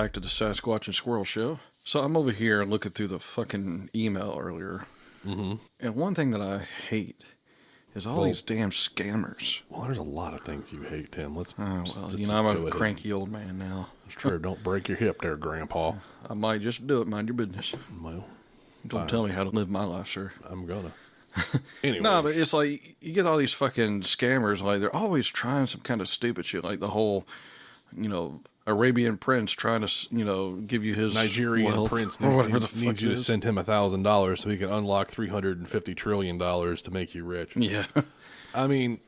back to the Sasquatch and Squirrel Show. So I'm over here looking through the fucking email earlier. Mm-hmm. And one thing that I hate is all these damn scammers. Well, there's a lot of things you hate, Tim. I'm a cranky old man now. It's true. Don't break your hip there, Grandpa. I might just do it. Mind your business. Well, don't tell me how to live my life, sir. I'm gonna. Anyway. No, but it's like you get all these fucking scammers. Like they're always trying some kind of stupid shit, like the whole, Arabian prince trying to, give you his Nigerian prince or whatever the fuck needs you to send him $1,000 so he can unlock $350 trillion to make you rich. Yeah, I mean,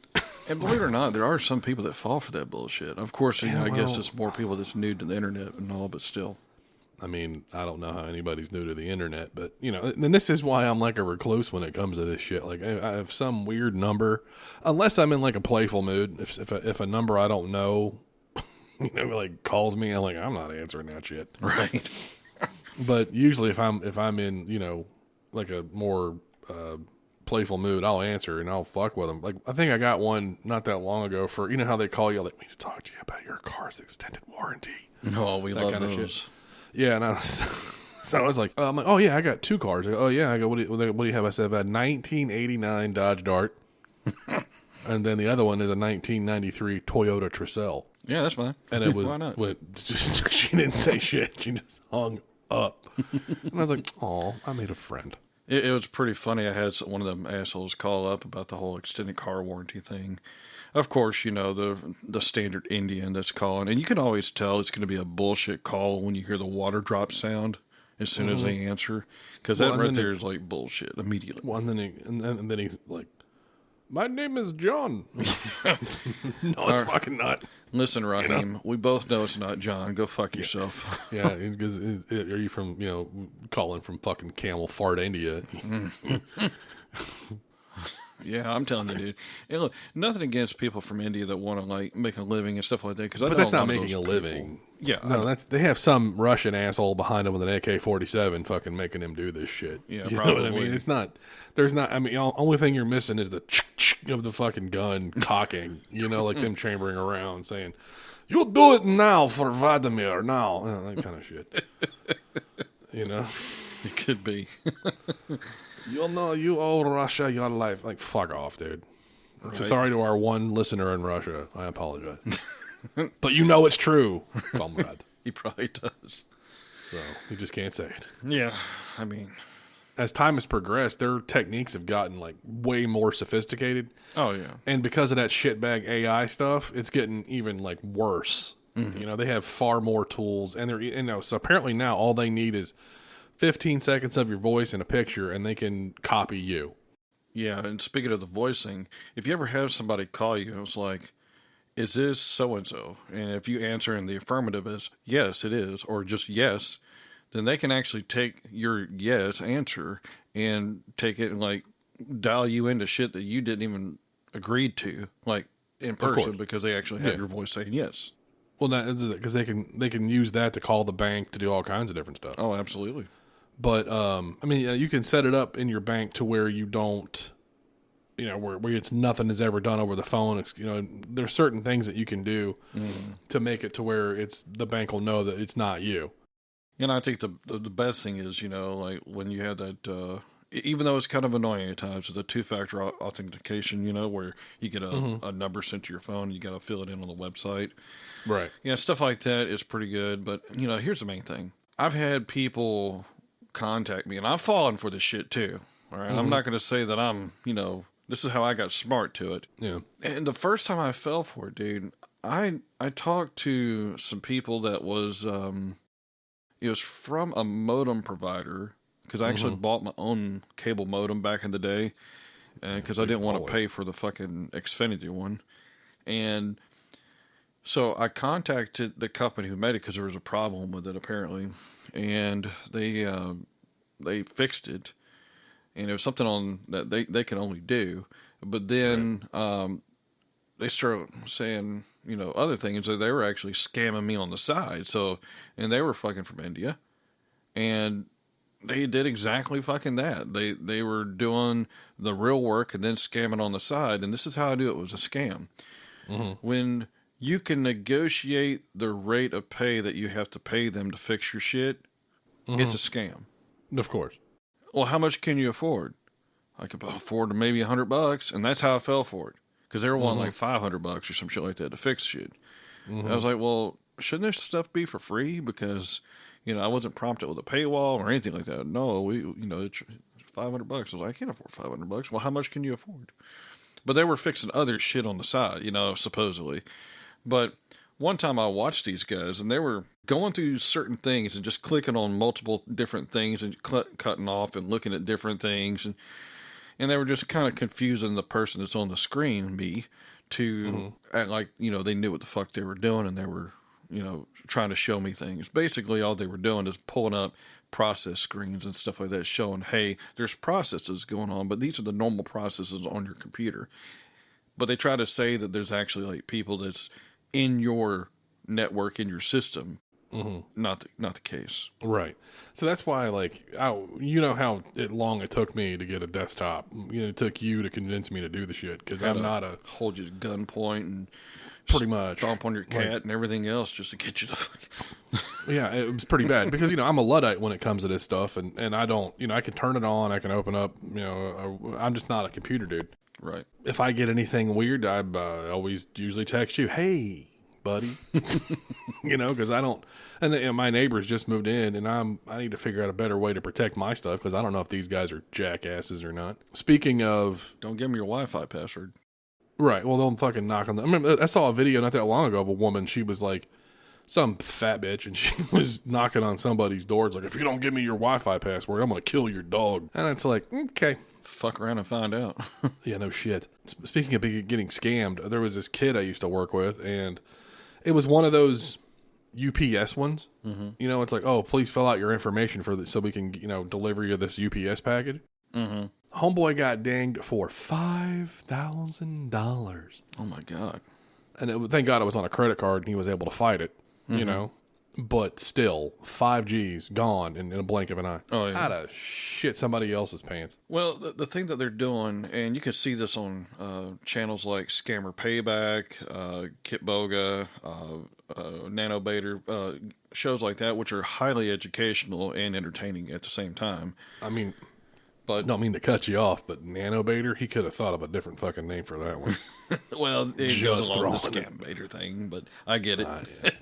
and believe it or not, there are some people that fall for that bullshit. Of course, I guess it's more people that's new to the internet and all, but still. I mean, I don't know how anybody's new to the internet, but, and this is why I'm like a recluse when it comes to this shit. Like, I have some weird number, unless I'm in like a playful mood. If a number I don't know, like calls me, I'm not answering that shit. Right. But usually if I'm in, like a more playful mood, I'll answer and I'll fuck with them. Like, I think I got one not that long ago for, how they call you, like, we need to talk to you about your car's extended warranty. Oh, we love those. Shit. Yeah, and so I was like, I'm like, oh yeah, I got two cars. I go, oh yeah, I go, what do you have? I said, I have a 1989 Dodge Dart, and then the other one is a 1993 Toyota Tercel. Yeah, that's fine. And it was, why not? She didn't say shit. She just hung up. And I was like, oh, I made a friend. It was pretty funny. I had one of them assholes call up about the whole extended car warranty thing. Of course, the standard Indian that's calling. And you can always tell it's going to be a bullshit call when you hear the water drop sound as soon as they answer. Because that right there is like bullshit immediately. Well, and then he's like, my name is John. No, it's fucking not. Listen, Raheem, we both know it's not John. Go fuck yourself. Yeah, because are you from, calling from fucking Camel Fart, India? Yeah, I'm telling you, dude. And look, nothing against people from India that want to make a living and stuff like that. But that's not making a living. Yeah, no, they have some Russian asshole behind them with an AK-47, fucking making him do this shit. Yeah, you probably. Know what I mean? It's not. There's not. I mean, only thing you're missing is the of the fucking gun cocking. Like them chambering around saying, "You do it now for Vladimir now," that kind of shit. It could be. You owe Russia your life. Like, fuck off, dude. Right. So sorry to our one listener in Russia. I apologize. But it's true, comrade. He probably does. So, you just can't say it. Yeah, I mean. As time has progressed, their techniques have gotten, way more sophisticated. Oh, yeah. And because of that shitbag AI stuff, it's getting even, worse. Mm-hmm. They have far more tools. And so apparently now all they need is 15 seconds of your voice and a picture, and they can copy you. Yeah, and speaking of the voicing, if you ever have somebody call you, it's like, is this so-and-so? And if you answer in the affirmative as, yes, it is, or just yes, then they can actually take your yes answer and take it and, dial you into shit that you didn't even agree to, in person, because they actually have your voice saying yes. Well, that's because they can use that to call the bank to do all kinds of different stuff. Oh, absolutely. But, you can set it up in your bank to where you don't, where it's nothing is ever done over the phone. There's certain things that you can do to make it to where the bank will know that it's not you. And I think the best thing is, when you have that, even though it's kind of annoying at times, the two-factor authentication, where you get a number sent to your phone, you got to fill it in on the website. Right. Yeah, stuff like that is pretty good. But, here's the main thing. I've had people contact me, and I've fallen for this shit too. All right, I'm not going to say that I'm, this is how I got smart to it. Yeah. And the first time I fell for it, dude, I talked to some people that was, it was from a modem provider, because I actually bought my own cable modem back in the day, because I didn't want to pay for the fucking Xfinity one, and so I contacted the company who made it because there was a problem with it apparently, and they fixed it, and it was something on that they can only do. But then they started saying other things, that they were actually scamming me on the side. So, and they were fucking from India, and they did exactly fucking that. They were doing the real work and then scamming on the side. And this is how I knew it was a scam. When you can negotiate the rate of pay that you have to pay them to fix your shit. It's a scam. Of course. Well, how much can you afford? I could afford maybe $100, and that's how I fell for it. Because they were wanting like $500 or some shit like that to fix shit. I was like, well, shouldn't this stuff be for free? Because, you know, I wasn't prompted with a paywall or anything like that. No, it's $500. I was like, I can't afford $500. Well, how much can you afford? But they were fixing other shit on the side, you know, supposedly. But one time I watched these guys, and they were going through certain things and just clicking on multiple different things and cutting off and looking at different things. And they were just kind of confusing the person that's on the screen, me, to act like, you know, they knew what the fuck they were doing, and they were, you know, trying to show me things. Basically, all they were doing is pulling up process screens and stuff like that, showing, hey, there's processes going on, but these are the normal processes on your computer. But they try to say that there's actually like people that's in your network, in your system. Not the case. Right. So that's why, like, you know how long it took me to get a desktop. You know, it took you to convince me to do the shit, because I'm not a... Hold you to gunpoint and... Pretty much. Stomp on your cat and everything else just to get you to... Yeah, it was pretty bad, because, you know, I'm a Luddite when it comes to this stuff, and I don't... You know, I can turn it on, I can open up, you know, I'm just not a computer dude. Right. If I get anything weird, I always usually text you, hey... buddy, you know, because I don't, and my neighbors just moved in, and I need to figure out a better way to protect my stuff, because I don't know if these guys are jackasses or not. Speaking of, don't give them your Wi-Fi password. Right. Well, they'll fucking knock on the. I remember I saw a video not that long ago of a woman. She was like some fat bitch, and she was knocking on somebody's door. It's like, if you don't give me your Wi-Fi password, I'm gonna kill your dog. And it's like, okay. Fuck around and find out. Yeah, no shit. Speaking of getting scammed, there was this kid I used to work with, and it was one of those UPS ones. You know, it's like, oh, please fill out your information so we can, you know, deliver you this UPS package. Homeboy got dinged for $5,000. Oh my God. And thank God it was on a credit card and he was able to fight it, you know. But still, 5 G's gone in a blink of an eye. Oh, yeah. I'd have shit somebody else's pants. Well, the thing that they're doing, and you can see this on channels like Scammer Payback, Kit Boga, Nanobaiter, shows like that, which are highly educational and entertaining at the same time. I mean, but don't mean to cut you off, but Nanobaiter, he could have thought of a different fucking name for that one. Well, it goes along with the Scam Baiter thing, but I get it.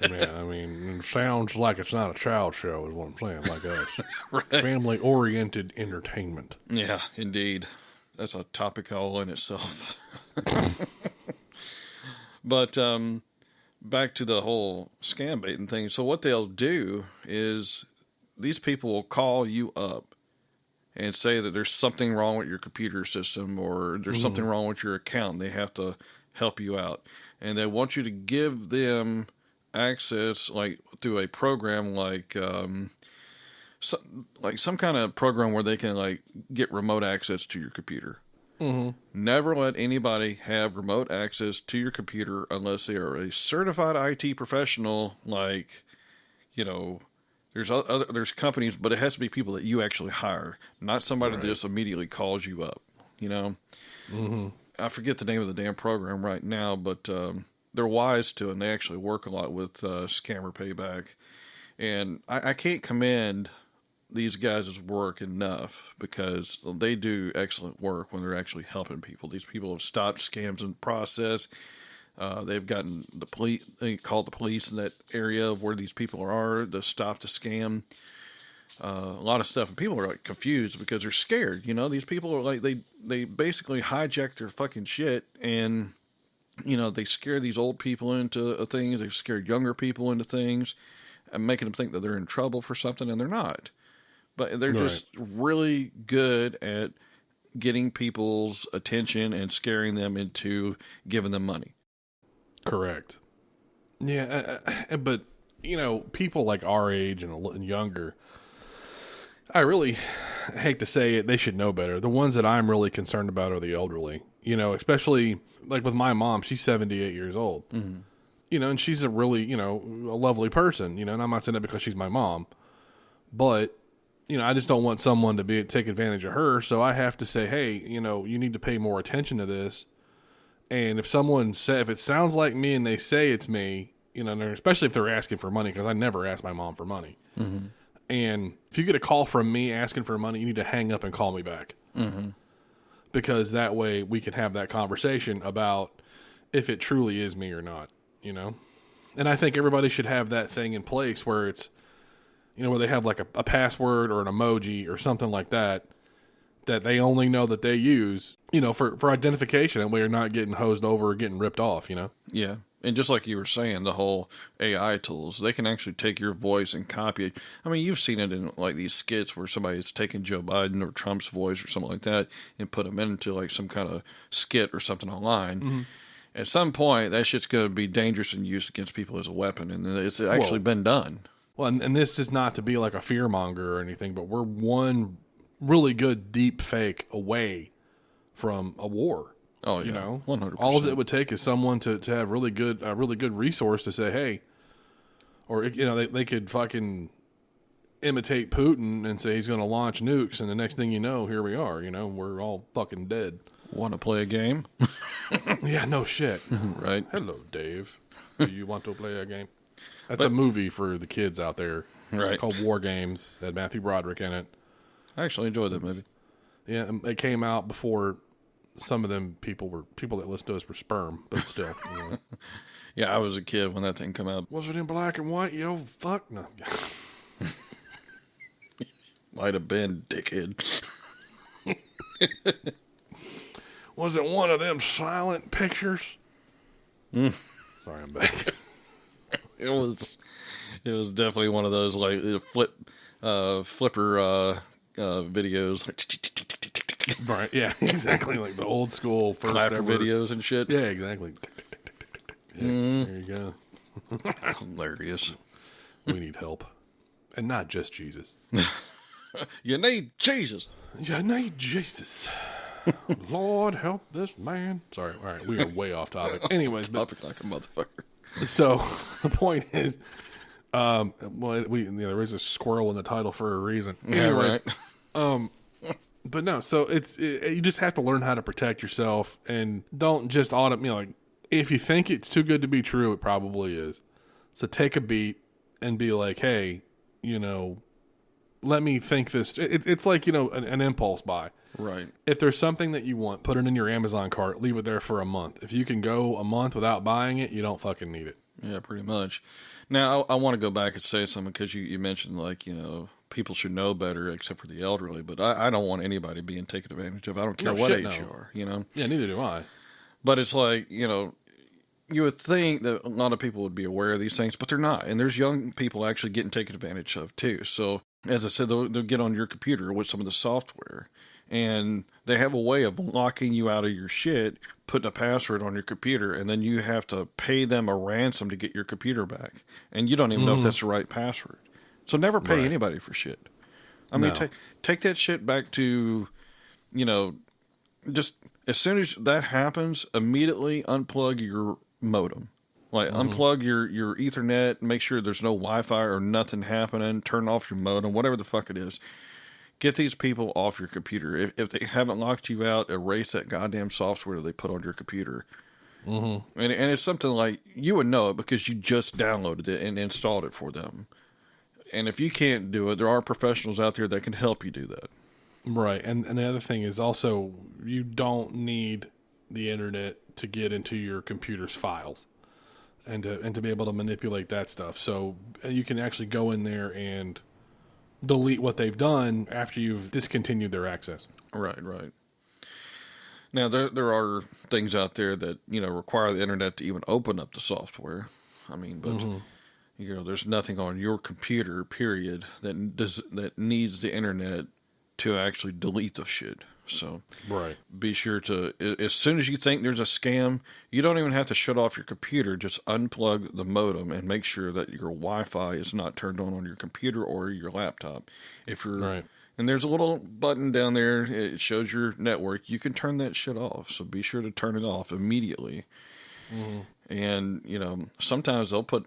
Yeah, I mean, it sounds like it's not a child show is what I'm saying, like us. Right. Family-oriented entertainment. Yeah, indeed. That's a topic all in itself. But back to the whole scam baiting thing. So what they'll do is these people will call you up and say that there's something wrong with your computer system, or there's something wrong with your account. They have to help you out. And they want you to give them access, like through a program like some kind of program where they can like get remote access to your computer. Never let anybody have remote access to your computer unless they are a certified IT professional, like, you know, there's companies, but it has to be people that you actually hire, not somebody that just immediately calls you up, you know? I forget the name of the damn program right now, but they're wise to it, and they actually work a lot with Scammer Payback. And I can't commend these guys' work enough, because they do excellent work when they're actually helping people. These people have stopped scams in the process. They've gotten the police. They called the police in that area of where these people are to stop the scam. A lot of stuff, and people are like confused because they're scared. You know, these people are like they basically hijack their fucking shit, and you know they scare these old people into things. They scare younger people into things, and making them think that they're in trouble for something, and they're not. But they're just really good at getting people's attention and scaring them into giving them money. Correct. Yeah, but, you know, people like our age and younger, I really hate to say it, they should know better. The ones that I'm really concerned about are the elderly. You know, especially, like with my mom, she's 78 years old. You know, and she's a really, you know, a lovely person, you know, and I'm not saying that because she's my mom. But, you know, I just don't want someone to take advantage of her, so I have to say, hey, you know, you need to pay more attention to this. And if it sounds like me and they say it's me, especially if they're asking for money, because I never ask my mom for money. Mm-hmm. And if you get a call from me asking for money, you need to hang up and call me back. Mm-hmm. Because that way we can have that conversation about if it truly is me or not, And I think everybody should have that thing in place where it's, where they have like a password or an emoji or something like that they only know that they use, for identification, and we're not getting hosed over or getting ripped off, Yeah. And just like you were saying, the whole AI tools, they can actually take your voice and copy it. I mean, you've seen it in like these skits where somebody's taking Joe Biden or Trump's voice or something like that and put them into like some kind of skit or something online. Mm-hmm. At some point, that shit's going to be dangerous and used against people as a weapon, and it's actually been done. Well, and this is not to be like a fearmonger or anything, but we're one really good deep fake away from a war. Oh, yeah. 100%. All it would take is someone to have a really good resource to say, hey, or, they could fucking imitate Putin and say he's going to launch nukes, and the next thing you know, here we are, we're all fucking dead. Want to play a game? Yeah, no shit. Right. Hello, Dave. Do you want to play a game? That's a movie for the kids out there. Right. Called War Games. It had Matthew Broderick in it. I actually enjoyed that movie. Yeah, it came out before some of them people that listened to us were sperm, but still. Yeah, I was a kid when that thing came out. Was it in black and white? Yo, fuck no. Might have been, dickhead. Was it one of them silent pictures? Sorry, I'm back. It was definitely one of those like flipper videos. Right, yeah, exactly. Like the old school first clapper ever videos and shit. Yeah, exactly. Yeah, there you go. Hilarious. We need help. And not just Jesus. You need Jesus. You need Jesus. Lord, help this man. Sorry, all right, we are way off topic. Anyways, topic like a motherfucker. So the point is, there is a squirrel in the title for a reason. Anyways, yeah, right. But no, so you just have to learn how to protect yourself and don't just like if you think it's too good to be true, it probably is. So take a beat and be like, hey, let me think this. It's like, an impulse buy. Right. If there's something that you want, put it in your Amazon cart, leave it there for a month. If you can go a month without buying it, you don't fucking need it. Yeah, pretty much. Now, I want to go back and say something because you mentioned, like, people should know better except for the elderly, but I don't want anybody being taken advantage of. I don't care what age you are, Yeah, neither do I. But it's like, you would think that a lot of people would be aware of these things, but they're not. And there's young people actually getting taken advantage of, too. So, as I said, they'll get on your computer with some of the software, and they have a way of locking you out of your shit, putting a password on your computer, and then you have to pay them a ransom to get your computer back. And you don't even know if that's the right password. So never pay anybody for shit. I mean, take that shit back to, just as soon as that happens, immediately unplug your modem. Like, unplug your Ethernet, make sure there's no Wi-Fi or nothing happening, turn off your modem, whatever the fuck it is. Get these people off your computer. If they haven't locked you out, erase that goddamn software that they put on your computer. Mm-hmm. And it's something like, you would know it because you just downloaded it and installed it for them. And if you can't do it, there are professionals out there that can help you do that. Right. And the other thing is also, you don't need the internet to get into your computer's files and to be able to manipulate that stuff. So you can actually go in there and delete what they've done after you've discontinued their access. Right. Now, there are things out there that, require the internet to even open up the software. I mean, but, there's nothing on your computer, period, that needs the internet to actually delete the shit. So be sure to, as soon as you think there's a scam, you don't even have to shut off your computer. Just unplug the modem and make sure that your Wi-Fi is not turned on your computer or your laptop. If you're and there's a little button down there, it shows your network. You can turn that shit off. So be sure to turn it off immediately. And, sometimes they'll put,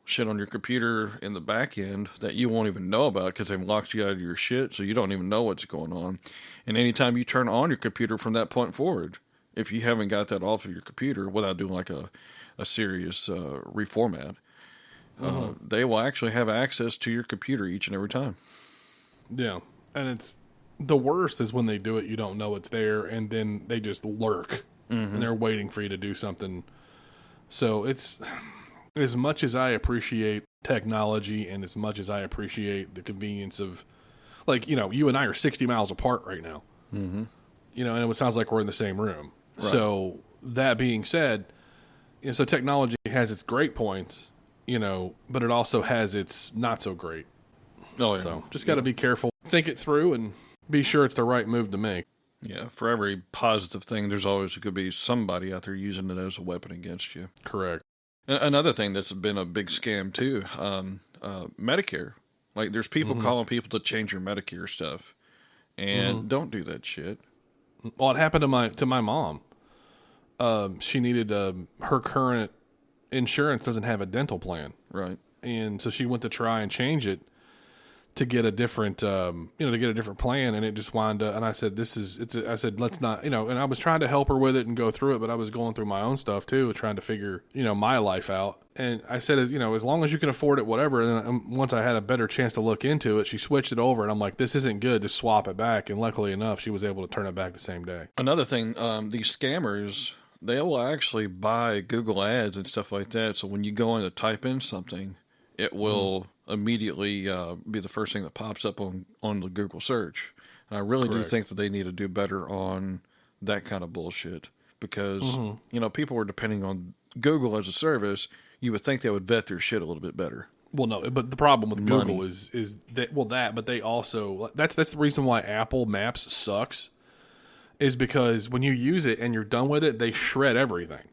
shit on your computer in the back end that you won't even know about because they've locked you out of your shit, so you don't even know what's going on. And anytime you turn on your computer from that point forward, if you haven't got that off of your computer without doing like a serious reformat, they will actually have access to your computer each and every time. Yeah. And it's the worst is when they do it, you don't know it's there, and then they just lurk and they're waiting for you to do something. So it's, as much as I appreciate technology and as much as I appreciate the convenience of, like, you know, you and I are 60 miles apart right now. Mm-hmm. You know, and it sounds like we're in the same room. Right. So that being said, you know, so technology has its great points, you know, but it also has its not so great. Oh, yeah. So just got to be careful, think it through, and be sure it's the right move to make. Yeah, for every positive thing, there's always could be somebody out there using it as a weapon against you. Correct. Another thing that's been a big scam too, Medicare. Like, there's people calling people to change your Medicare stuff, and don't do that shit. Well, it happened to my mom. She needed her current insurance doesn't have a dental plan, right? And so she went to try and change it to get a different, to get a different plan, and it just wound up. And I said, I said, let's not, and I was trying to help her with it and go through it, but I was going through my own stuff too, trying to figure, my life out. And I said, as long as you can afford it, whatever. And then once I had a better chance to look into it, she switched it over, and I'm like, this isn't good. Just swap it back. And luckily enough, she was able to turn it back the same day. Another thing, these scammers, they will actually buy Google ads and stuff like that. So when you go in to type in something, it will immediately be the first thing that pops up on the Google search. And I really do think that they need to do better on that kind of bullshit, because, people are depending on Google as a service. You would think they would vet their shit a little bit better. Well, no, but the problem with Google is that, but they also, that's the reason why Apple Maps sucks, is because when you use it and you're done with it, they shred everything.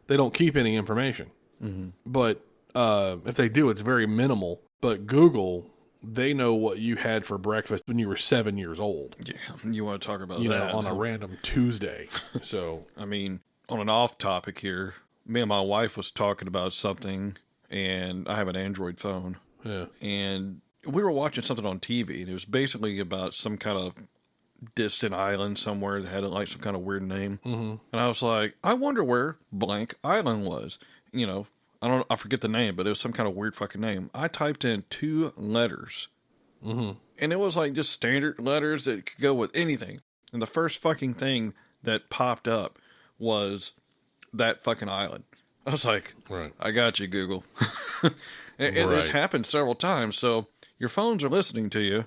They don't keep any information. Mm-hmm. But if they do, it's very minimal. But Google, they know what you had for breakfast when you were 7 years old. Yeah, you want to talk about that on a random Tuesday. So, I mean, on an off topic here, me and my wife was talking about something, and I have an Android phone. Yeah, and we were watching something on TV, and it was basically about some kind of distant island somewhere that had like some kind of weird name. Mm-hmm. And I was like, I wonder where blank island was. I forget the name, but it was some kind of weird fucking name. I typed in 2 letters, and it was like just standard letters that could go with anything. And the first fucking thing that popped up was that fucking island. I was like, right. I got you, Google. It's happened several times. So your phones are listening to you,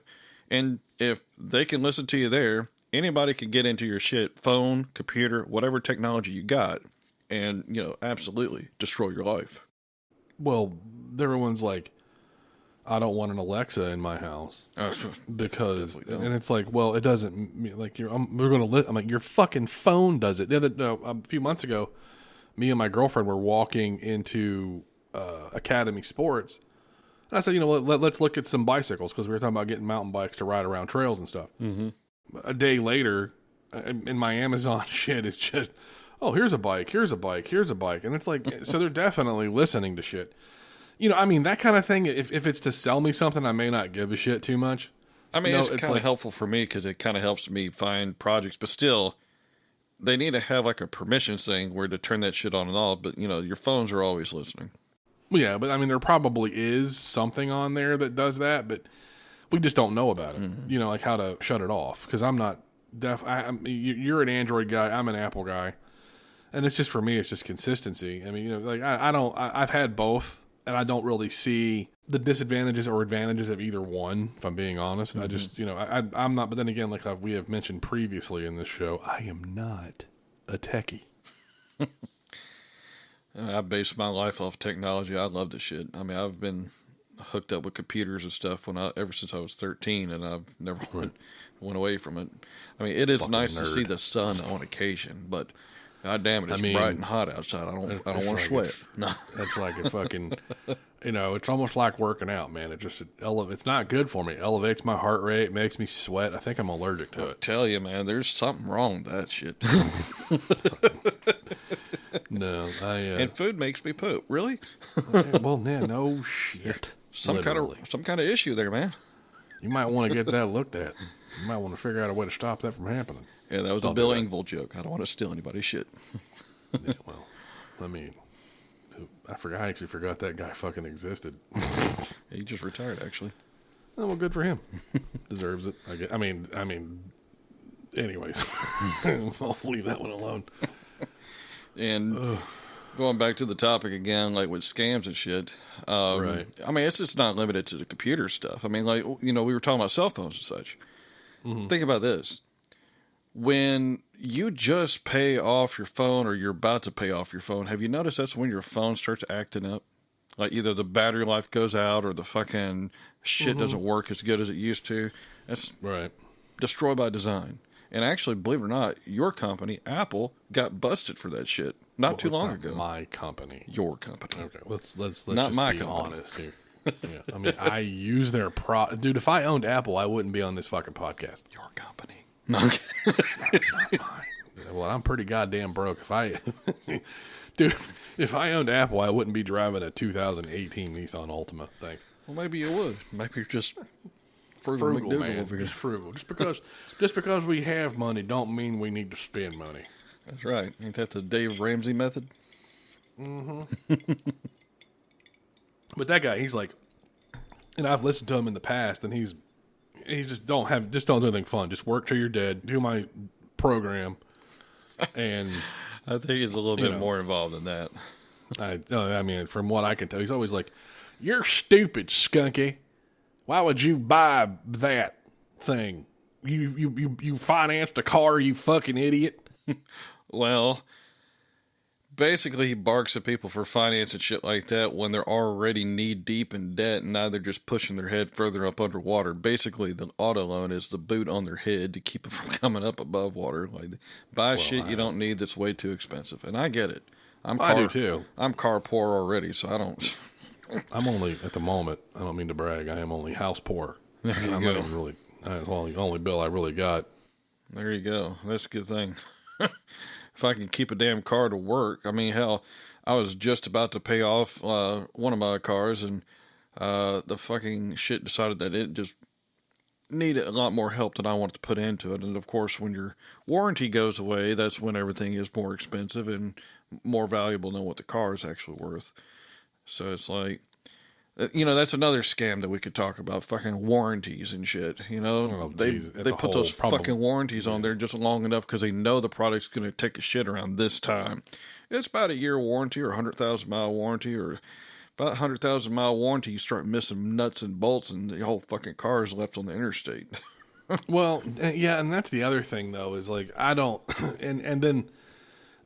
and if they can listen to you there, anybody can get into your shit, phone, computer, whatever technology you got, and, absolutely destroy your life. Well, everyone's like, I don't want an Alexa in my house because, and it's like, well, it doesn't mean like we're going to I'm like, your fucking phone does it. A few months ago, me and my girlfriend were walking into Academy Sports, and I said, let's look at some bicycles, because we were talking about getting mountain bikes to ride around trails and stuff. Mm-hmm. A day later, in my Amazon shit, it's just, oh, here's a bike, here's a bike, here's a bike. And it's like, so they're definitely listening to shit. That kind of thing, if it's to sell me something, I may not give a shit too much. I mean, it's kind of helpful for me, because it kind of helps me find projects. But still, they need to have like a permission thing where to turn that shit on and off. But, your phones are always listening. Well, yeah, but I mean, there probably is something on there that does that, but we just don't know about it. Mm-hmm. Like how to shut it off. Because I'm not you're an Android guy, I'm an Apple guy. And it's just, for me, it's just consistency. I mean, I've had both, and I don't really see the disadvantages or advantages of either one, if I'm being honest. Mm-hmm. I just, I'm not, but then again, like we have mentioned previously in this show, I am not a techie. I base my life off technology. I love this shit. I mean, I've been hooked up with computers and stuff ever since I was 13, and I've never went away from it. I mean, it is nice to see the sun on occasion, but God damn it, it's bright and hot outside. I don't want to sweat. No. That's like a fucking, it's almost like working out, man. It's not good for me. It elevates my heart rate, makes me sweat. I think I'm allergic to it. I tell you, man, there's something wrong with that shit. No, and food makes me poop. Really? Well, man, no shit. Some kind of issue there, man. You might want to get that looked at. You might want to figure out a way to stop that from happening. Yeah, that was a Bill Engvall joke. I don't want to steal anybody's shit. Yeah, well, I mean, I actually forgot that guy fucking existed. He just retired, actually. Oh, well, good for him. Deserves it. I guess. I mean. Anyways, I'll leave that one alone. And going back to the topic again, like with scams and shit. Right. I mean, it's just not limited to the computer stuff. I mean, like, you know, we were talking about cell phones and such. Mm-hmm. Think about this. When you just pay off your phone or you're about to pay off your phone, have you noticed that's when your phone starts acting up? Like either the battery life goes out or the fucking shit doesn't work as good as it used to. That's right. Destroyed by design. And actually, believe it or not, your company, Apple, got busted for that shit not too long ago. My company. Your company. Okay, let's not just my be company. honest here. Yeah, I mean, I use their dude. If I owned Apple, I wouldn't be on this fucking podcast. Your company. No, not mine. Well, I'm pretty goddamn broke. Dude, if I owned Apple, I wouldn't be driving a 2018 Nissan Altima. Thanks. Well, maybe you would. Maybe you're just frugal man. Over here. Just frugal. Just because we have money, don't mean we need to spend money. That's right. Ain't that the Dave Ramsey method? Mm-hmm. But that guy, he's like, and I've listened to him in the past, and he's just don't do anything fun. Just work till you're dead. Do my program, and I think it's a little bit more involved than that. I mean, from what I can tell, he's always like, "You're stupid, skunky. Why would you buy that thing? You financed a car, you fucking idiot." Well, basically, he barks at people for financing shit like that when they're already knee deep in debt and now they're just pushing their head further up underwater. Basically, the auto loan is the boot on their head to keep it from coming up above water. Like, buy shit you don't need that's way too expensive. And I get it. I do too. I'm car poor already, so I don't. I'm only, at the moment, I don't mean to brag, I am only house poor. There you I'm go. not even really, that's the only bill I really got. There you go. That's a good thing. If I can keep a damn car to work. I mean, hell, I was just about to pay off one of my cars, and the fucking shit decided that it just needed a lot more help than I wanted to put into it. And, of course, when your warranty goes away, that's when everything is more expensive and more valuable than what the car is actually worth. So it's like, you know, that's another scam that we could talk about, fucking warranties and shit. You know, they put those fucking warranties on there just long enough because they know the product's going to take a shit around this time. It's about a year warranty or 100,000 mile warranty or about 100,000 mile warranty. You start missing nuts and bolts and the whole fucking car is left on the interstate. Well, yeah, and that's the other thing though, is like, I don't, and then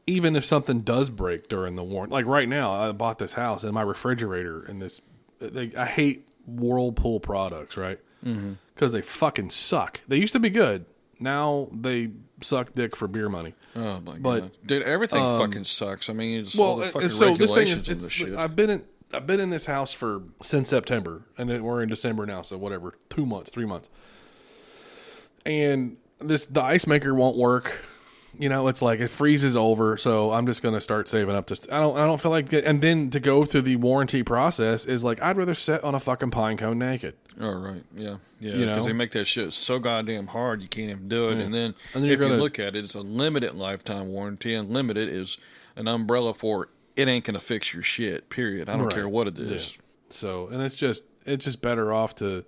even if something does break during the warranty, like right now, I bought this house and my refrigerator and this, I hate Whirlpool products, right? Because they fucking suck. They used to be good. Now they suck dick for beer money. Oh my god, dude! Everything fucking sucks. I mean, it's all the fucking so regulations this thing and the shit. I've been in this house since September, and we're in December now, so whatever, 2 months, 3 months, and the ice maker won't work. You know, it's like it freezes over, so I'm just gonna start saving up. I don't feel like and then to go through the warranty process is like I'd rather sit on a fucking pine cone naked. Oh right, yeah, You know? because they make that shit so goddamn hard you can't even do it. And then if you look at it, it's a limited lifetime warranty, and limited is an umbrella for it ain't gonna fix your shit. Period. I don't care what it is. Yeah. So, and it's just better off to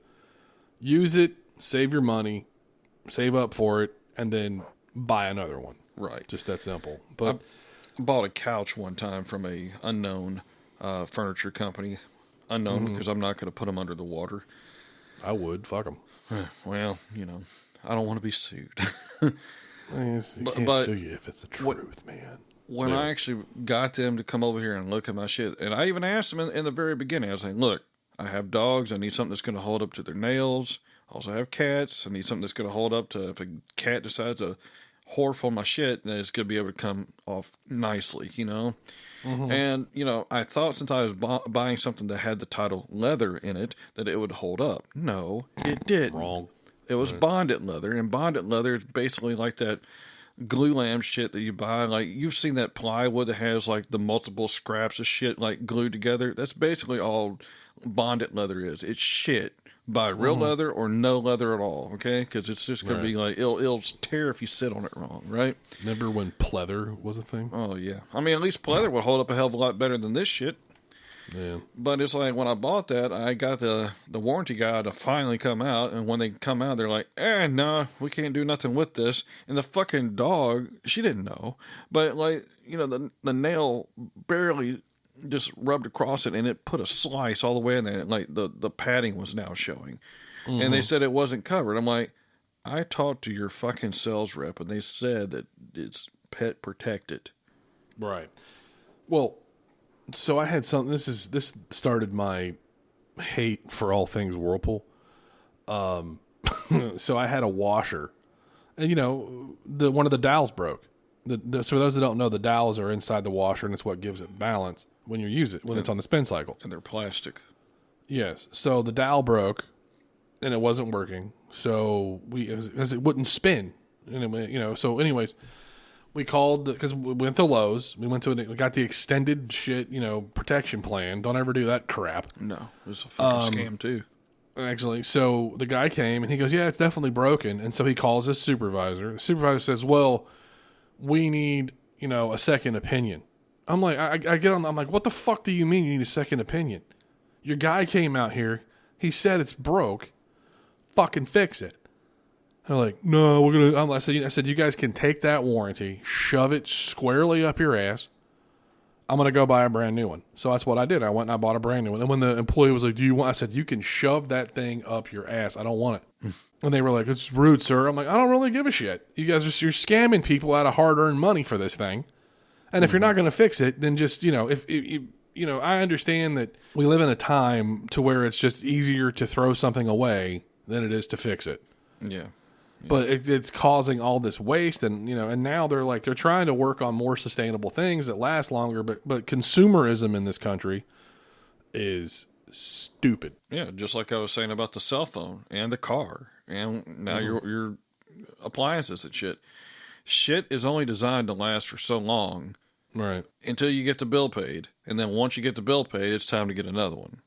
use it, save your money, save up for it, and then buy another one. Right. Just that simple. But I bought a couch one time from a unknown furniture company. Unknown because I'm not going to put them under the water. I would. Fuck them. Well, you know, I don't want to be sued. You can't sue you if it's the truth, man. When I actually got them to come over here and look at my shit, and I even asked them in the very beginning, I was like, look, I have dogs. I need something that's going to hold up to their nails. I also have cats. I need something that's going to hold up to if a cat decides to whore on my shit, then it's going to be able to come off nicely, you know? And, you know, I thought since I was buying something that had the title leather in it, that it would hold up. No, it didn't. Wrong. It was bonded leather, and bonded leather is basically like that glue lamp shit that you buy. Like, you've seen that plywood that has, like, the multiple scraps of shit, like, glued together. That's basically all bonded leather is. It's shit Buy real leather or no leather at all, okay? Because it's just going to be like, it'll tear if you sit on it wrong, right? Remember when pleather was a thing? Oh, yeah. I mean, at least pleather would hold up a hell of a lot better than this shit. Yeah. But it's like, when I bought that, I got the warranty guy to finally come out, and when they come out, they're like, no, we can't do nothing with this. And the fucking dog, she didn't know. But, like, you know, the nail barely just rubbed across it, and it put a slice all the way in there. Like, the padding was now showing. And they said it wasn't covered. I'm like, I talked to your fucking sales rep, and they said that it's pet protected. Right. Well, so I had something. This started my hate for all things Whirlpool. So I had a washer, and you know, one of the dowels broke. So for those that don't know, the dowels are inside the washer, and it's what gives it balance when you use it, when it's on the spin cycle. And they're plastic. Yes. So the dowel broke, and it wasn't working. So because it wouldn't spin, and it, you know. So anyways, we called because we went to Lowe's. We got the extended shit, you know, protection plan. Don't ever do that crap. No, it was a fucking scam too. Actually, so the guy came and he goes, "Yeah, it's definitely broken." And so he calls his supervisor. The supervisor says, "Well, we need, you know, a second opinion." I'm like, I get on. I'm like, "What the fuck do you mean you need a second opinion? Your guy came out here. He said it's broke. Fucking fix it." They're like, "No, we're gonna." I said, "You guys can take that warranty, shove it squarely up your ass. I'm gonna go buy a brand new one." So that's what I did. I went and I bought a brand new one. And when the employee was like, "Do you want?" I said, "You can shove that thing up your ass. I don't want it." And they were like, "It's rude, sir." I'm like, "I don't really give a shit. You guys you're scamming people out of hard-earned money for this thing. And if you're not gonna fix it, then just if you know, I understand that we live in a time to where it's just easier to throw something away than it is to fix it." Yeah. But it's causing all this waste, and and now they're trying to work on more sustainable things that last longer. But consumerism in this country is stupid. Yeah, just like I was saying about the cell phone and the car, and now your appliances and shit. Shit is only designed to last for so long, right? Until you get the bill paid, and then once you get the bill paid, it's time to get another one,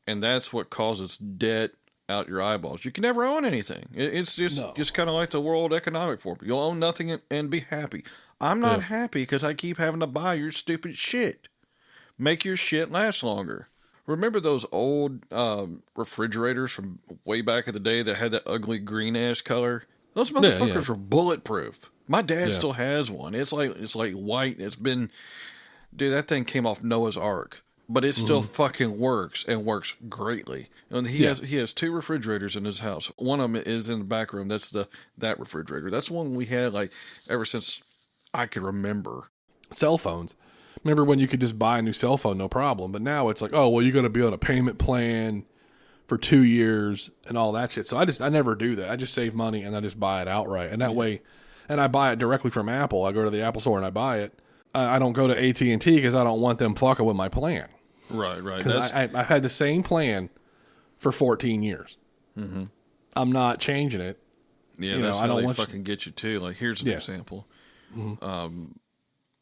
and that's what causes debt out your eyeballs. You can never own anything. It's just kind of like the World Economic Forum. You'll own nothing and be happy. I'm not happy because I keep having to buy your stupid shit. Make your shit last longer. Remember those old refrigerators from way back in the day that had that ugly green ash color? Those motherfuckers were bulletproof. My dad still has one. It's like white. It's been, dude, that thing came off Noah's Ark. But it still fucking works and works greatly. And he has two refrigerators in his house. One of them is in the back room. That's that refrigerator. That's one we had like ever since I could remember. Cell phones. Remember when you could just buy a new cell phone, no problem. But now it's like, oh well, you got to be on a payment plan for 2 years and all that shit. So I never do that. I just save money and I just buy it outright. And that way, and I buy it directly from Apple. I go to the Apple store and I buy it. I don't go to AT&T because I don't want them fucking with my plan. Right. Because I've had the same plan for 14 years. Mm-hmm. I'm not changing it. Yeah, that's how they fucking get you too. Like, here's an example. Mm-hmm.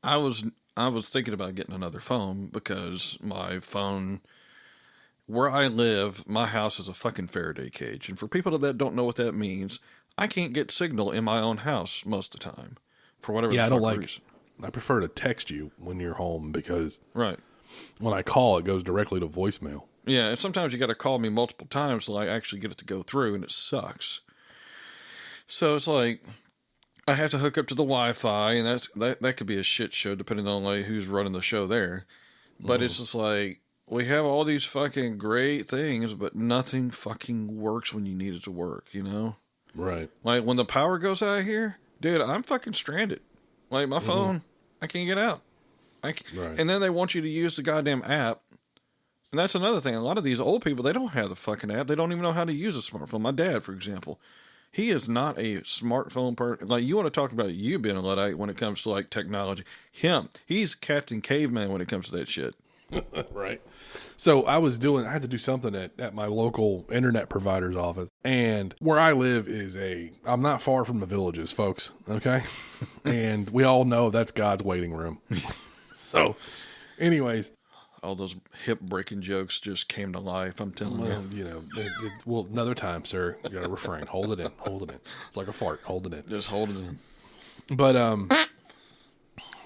I was thinking about getting another phone because my phone, where I live, my house is a fucking Faraday cage. And for people that don't know what that means, I can't get signal in my own house most of the time for whatever the fuck reason. I prefer to text you when you're home because when I call, it goes directly to voicemail. Yeah, and sometimes you got to call me multiple times till I actually get it to go through, and it sucks. So it's like I have to hook up to the Wi-Fi, and that could be a shit show depending on like who's running the show there. But it's just like we have all these fucking great things, but nothing fucking works when you need it to work. You know? Right. Like when the power goes out here, dude, I'm fucking stranded. Like my phone, I can't get out. And then they want you to use the goddamn app. And that's another thing. A lot of these old people, they don't have the fucking app. They don't even know how to use a smartphone. My dad, for example, he is not a smartphone person. Like, you want to talk about you being a Luddite when it comes to, like, technology. He's Captain Caveman when it comes to that shit. Right. So I had to do something at my local internet provider's office. And where I live I'm not far from the villages, folks. Okay. And we all know that's God's waiting room. So anyways. all those hip breaking jokes just came to life. I'm telling you. You know, well, another time, sir. You got to refrain. Hold it in. Hold it in. It's like a fart. Hold it in. Just hold it in. But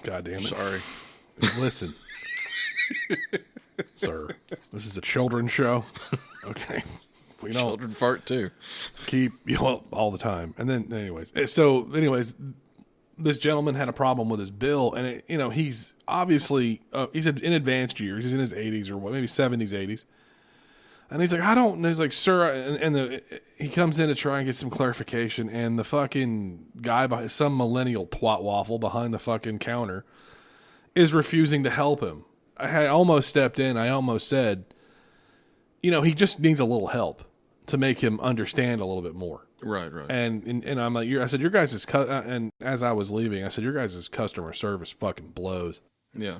God damn it. Sorry. Listen, sir. This is a children's show. Okay. We don't Children fart too. keep you up all the time. And then, anyways, this gentleman had a problem with his bill, and he's obviously he's in advanced years. He's in his 80s or what, maybe 70s, 80s. And he's like, I don't. And he's like, sir, he comes in to try and get some clarification, and the fucking guy behind some millennial twat waffle behind the fucking counter is refusing to help him. I almost stepped in. I almost said, he just needs a little help to make him understand a little bit more. Right. And I'm like, I said, your guys' and as I was leaving, I said, your guys' customer service fucking blows. Yeah.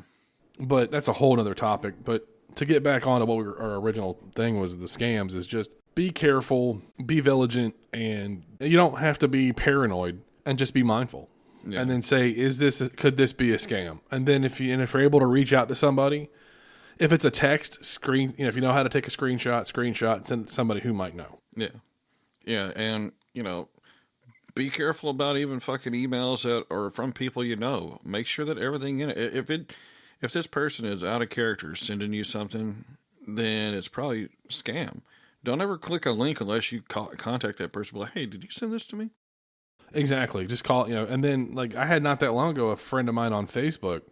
But that's a whole nother topic. But to get back on to what our original thing was, the scams, is just be careful, be vigilant, and you don't have to be paranoid, and just be mindful. Yeah. And then say, could this be a scam? And then if you're able to reach out to somebody, if it's a text, if you know how to take a screenshot, send it to somebody who might know. Yeah. Yeah, and, be careful about even fucking emails that are from people you know. Make sure that everything in it, if this person is out of character sending you something, then it's probably a scam. Don't ever click a link unless you contact that person. Be like, hey, did you send this to me? Exactly. Just call, and then, like, I had not that long ago, a friend of mine on Facebook,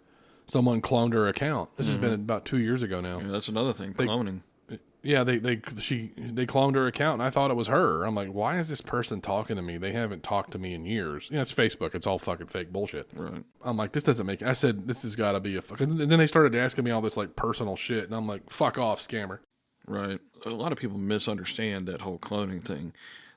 someone cloned her account. This has been about 2 years ago now. Yeah, that's another thing, cloning. Yeah, they cloned her account, and I thought it was her. I'm like, why is this person talking to me? They haven't talked to me in years. It's Facebook. It's all fucking fake bullshit. Right. I'm like, this doesn't make. I said, this has got to be a fucking. And then they started asking me all this like personal shit, and I'm like, fuck off, scammer. Right. A lot of people misunderstand that whole cloning thing.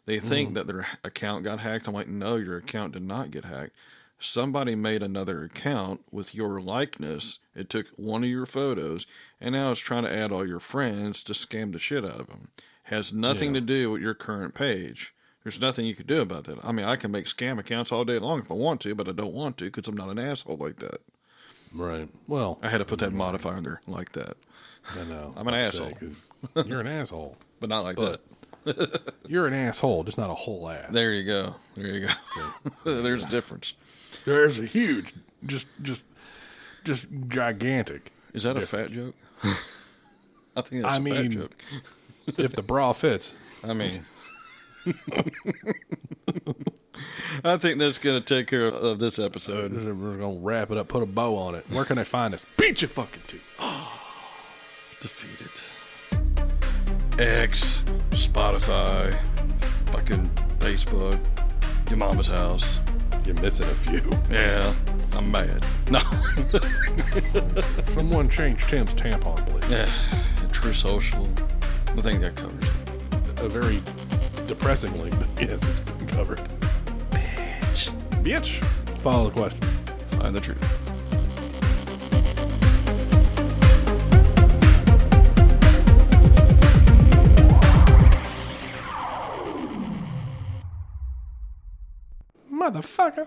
They think that their account got hacked. I'm like, no, your account did not get hacked. Somebody made another account with your likeness. It took one of your photos, and now it's trying to add all your friends to scam the shit out of them. Has nothing to do with your current page. There's nothing you can do about that. I mean, I can make scam accounts all day long if I want to, but I don't want to because I'm not an asshole like that. Right. Well, I had to put that modifier in there like that. I know. I'm an asshole. You're an asshole. But not like that. You're an asshole, just not a whole ass. There you go. So, there's a difference. There's a huge, just gigantic. Is that difference. A fat joke? I think that's a fat joke. If the bra fits. I mean, I think that's going to take care of this episode. We're going to wrap it up, put a bow on it. Where can I find us? Beat your fucking teeth. Defeated. X, Spotify, fucking Facebook, your mama's house. You're missing a few. Yeah, I'm mad. No. Someone change Tim's tampon, please. Yeah, True Social. I think that covers it. A very depressingly, but yes, it's been covered. Bitch. Follow the question. Find the truth. Motherfucker.